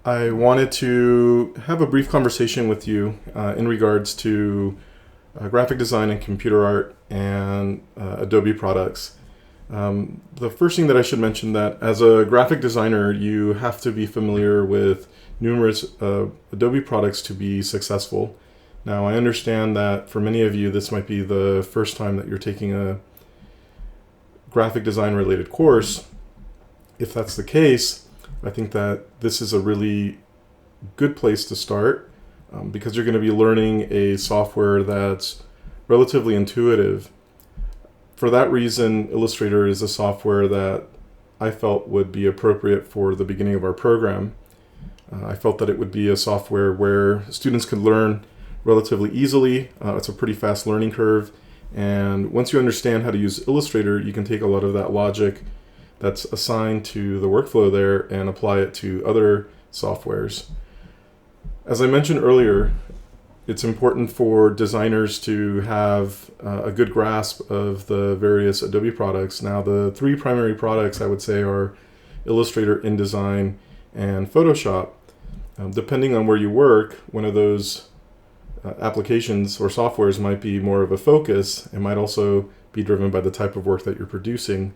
I wanted to have a brief conversation with you in regards to graphic design and computer art and Adobe products. The first thing that I should mention that as a graphic designer, you have to be familiar with numerous Adobe products to be successful. Now, I understand that for many of you, this might be the first time that you're taking a graphic design related course. If that's the case, I think that this is a really good place to start because you're going to be learning a software that's relatively intuitive. For that reason, Illustrator is a software that I felt would be appropriate for the beginning of our program. I felt that it would be a software where students could learn relatively easily. It's a pretty fast learning curve. And once you understand how to use Illustrator, you can take a lot of that logic that's assigned to the workflow there and apply it to other softwares. As I mentioned earlier, it's important for designers to have a good grasp of the various Adobe products. Now, the three primary products I would say are Illustrator, InDesign, and Photoshop. Depending on where you work, one of those applications or softwares might be more of a focus. It might also be driven by the type of work that you're producing.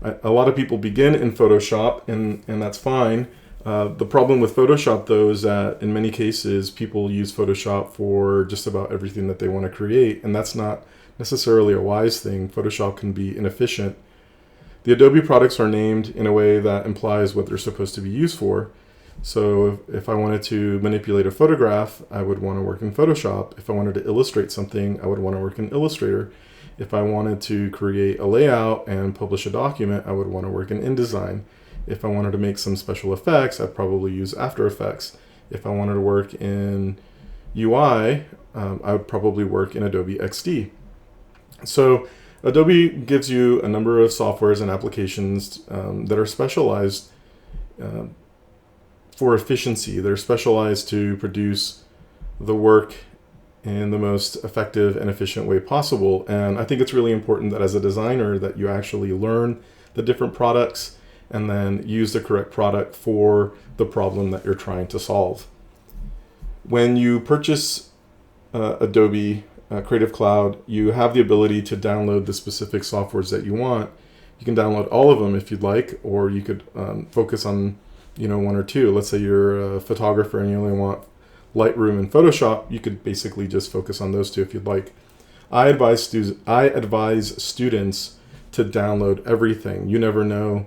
A lot of people begin in Photoshop, and that's fine. The problem with Photoshop, though, is that in many cases, people use Photoshop for just about everything that they want to create, and that's not necessarily a wise thing. Photoshop can be inefficient. The Adobe products are named in a way that implies what they're supposed to be used for. So if I wanted to manipulate a photograph, I would want to work in Photoshop. If I wanted to illustrate something, I would want to work in Illustrator. If I wanted to create a layout and publish a document, I would want to work in InDesign. If I wanted to make some special effects, I'd probably use After Effects. If I wanted to work in UI, I would probably work in Adobe XD. So Adobe gives you a number of softwares and applications that are specialized for efficiency. They're specialized to produce the work in the most effective and efficient way possible. And I think it's really important that as a designer that you actually learn the different products and then use the correct product for the problem that you're trying to solve. When you purchase Adobe Creative Cloud, you have the ability to download the specific softwares that you want. You can download all of them if you'd like, or you could focus on one or two. Let's say you're a photographer and you only want Lightroom and Photoshop. You could basically just focus on those two if you'd like. I advise students to download everything. You never know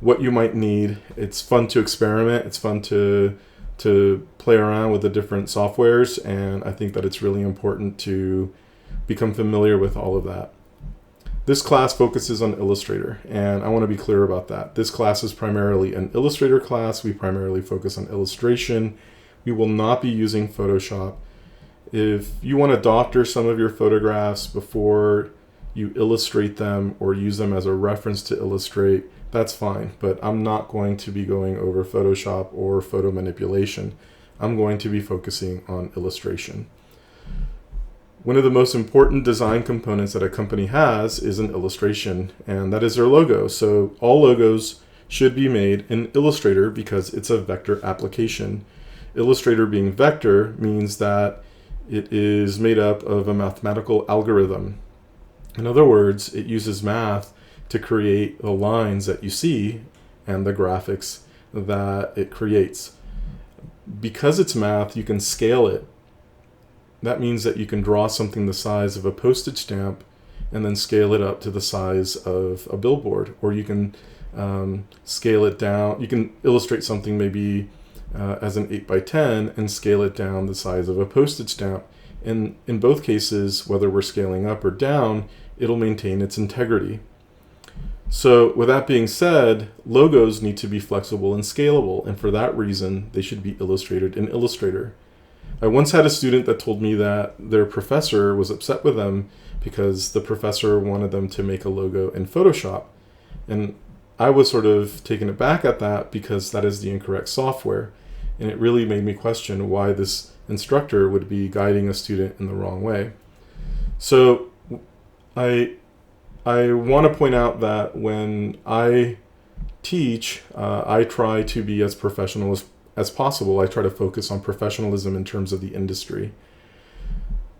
what you might need. It's fun to experiment. It's fun to play around with the different softwares, and I think that it's really important to become familiar with all of that. This class focuses on Illustrator, and I want to be clear about that. This class is primarily an Illustrator class. We primarily focus on illustration. We will not be using Photoshop. If you want to doctor some of your photographs before you illustrate them or use them as a reference to illustrate, that's fine. But I'm not going to be going over Photoshop or photo manipulation. I'm going to be focusing on illustration. One of the most important design components that a company has is an illustration, and that is their logo. So all logos should be made in Illustrator because it's a vector application. Illustrator being vector means that it is made up of a mathematical algorithm. In other words, it uses math to create the lines that you see and the graphics that it creates. Because it's math, you can scale it. That means that you can draw something the size of a postage stamp and then scale it up to the size of a billboard, or you can scale it down. You can illustrate something maybe as an 8x10 and scale it down the size of a postage stamp. And in both cases, whether we're scaling up or down, it'll maintain its integrity. So with that being said, logos need to be flexible and scalable, and for that reason, they should be illustrated in Illustrator. I once had a student that told me that their professor was upset with them because the professor wanted them to make a logo in Photoshop. And I was sort of taken aback at that because that is the incorrect software. And it really made me question why this instructor would be guiding a student in the wrong way. So I want to point out that when I teach, I try to be as professional as possible, I try to focus on professionalism in terms of the industry.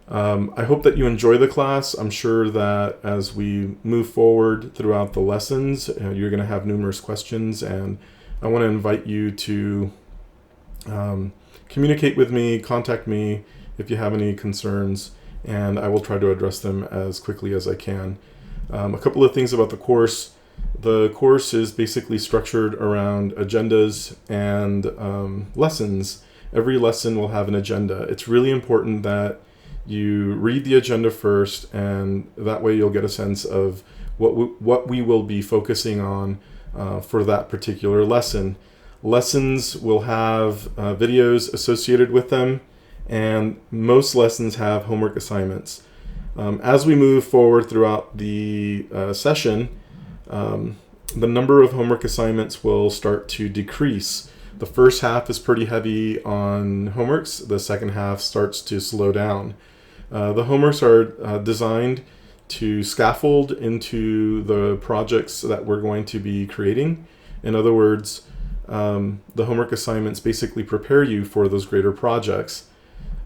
I hope that you enjoy the class. I'm sure that as we move forward throughout the lessons, you're going to have numerous questions, and I want to invite you to communicate with me, contact me if you have any concerns, and I will try to address them as quickly as I can. A couple of things about the course. The course is basically structured around agendas and lessons. Every lesson will have an agenda. It's really important that you read the agenda first, and that way you'll get a sense of what we will be focusing on for that particular lesson. Lessons will have videos associated with them, and most lessons have homework assignments. As we move forward throughout the session, the number of homework assignments will start to decrease. The first half is pretty heavy on homeworks. The second half starts to slow down. The homeworks are designed to scaffold into the projects that we're going to be creating. In other words, the homework assignments basically prepare you for those greater projects.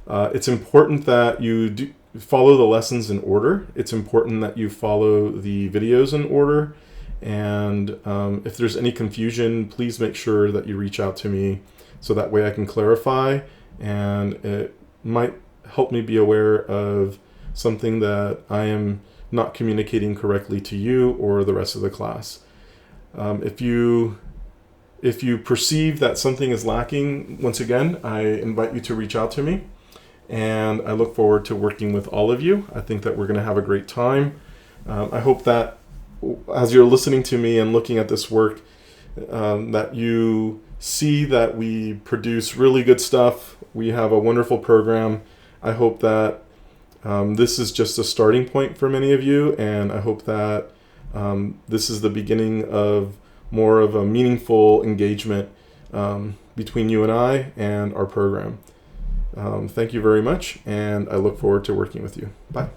It's important that you follow the lessons in order. It's important that you follow the videos in order. And if there's any confusion, please make sure that you reach out to me so that way I can clarify, and it might help me be aware of something that I am not communicating correctly to you or the rest of the class. If you perceive that something is lacking, once again, I invite you to reach out to me, and I look forward to working with all of you. I think that we're going to have a great time. I hope that as you're listening to me and looking at this work, that you see that we produce really good stuff. We have a wonderful program. I hope that this is just a starting point for many of you, and I hope that this is the beginning of more of a meaningful engagement between you and I and our program. Thank you very much, and I look forward to working with you. Bye.